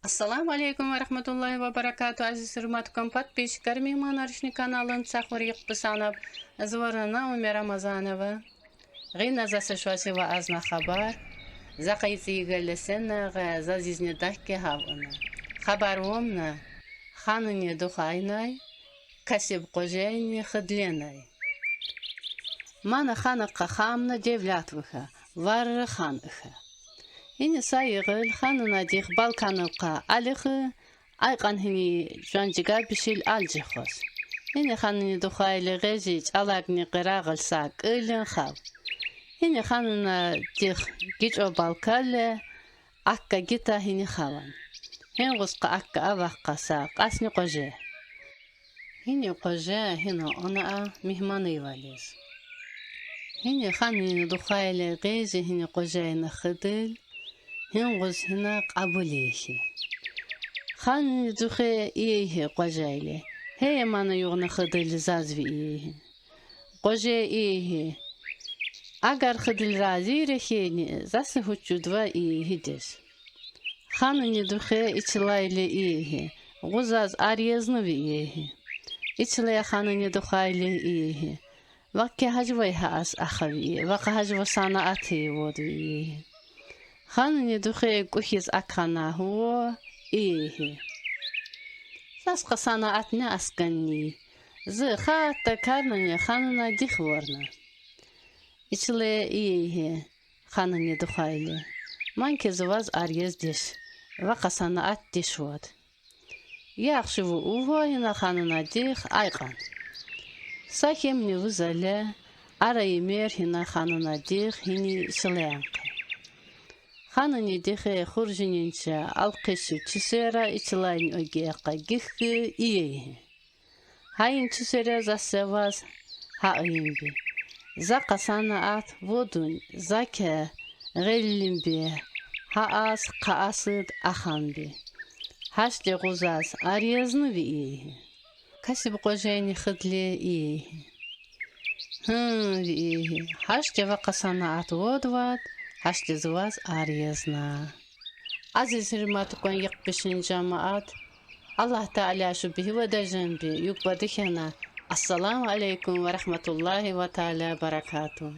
Ассаламу алейкум ва рахматуллахи ва баракату. Aziz hürmetkum подписчикар, мейманарышны каналын цахурик писанов. Зворана умя Рамазанова. Гына засышвасива азна хабар. Закайти галесена зазизне дахке хавана. Хабар умна. Ханыне духайнай. Касиб кожейни хадленай. Мана хана кахамна девлятвыха. Варры хан ыха. Hini sayıgıl hanına dih balkanılqa alığı ayqan hini janjiga bişil aljıqos. Hini hanını duxaylı gezic alagni qırağılsa qılın xav. Hini hanına dih gic o balkalle akka gita hini xavan. Hin qusqa akka avaqqa qasni qoje. Hini qoje hini ona mihmanı valiz. Hini hanını duxaylı gezi hini qojeyni xıdıl. هنغز هنا قبوليه خان دوخي إيه قجايله هي ما نيغنا خدل زازوي إيه قجا إيه أجر خدل رازي رخيني زاس هتشدوا إيه دش خان ندوخي إتلايله إيه غزاز أريزنوي إيه إتلاي خان ندوخايله إيه وكي هجوي هاس أخوي وكي هجو صناعتي ودوي إيه خانني دوخي كوخيز أكانا هو إيه ساسقا صناعتنا أسكني زي خاطة كارنني خاننا ديخورنا إچلي إيه خانني دوخايلي مانكي زواز أريز ديش وقا صناعت ديشواد ياخشو أوهو هنا خاننا ديخ أيقان ساكيم نيوزالي أرى يمير هنا خاننا ديخ هني شليانقي خانني دخي خرجنينشا القشو تسيرا إتلاين أجيقا جيخي إيه هاين تسيرا زاسواز هاين بي زاقا صناعات ودون زاكا غيلين بي هاس قاسد أخان بي هاش دي غزاز أريزن بي إيه كسب قجيني خدلي إيه إيه هاش دي وقا صناعات ودواد هشت زواز آريزنا عزيز هرماتكم يقبشن جماعات الله تعالى شبه ودجن بي يقبضخنا السلام عليكم ورحمة الله وتعالى بركاته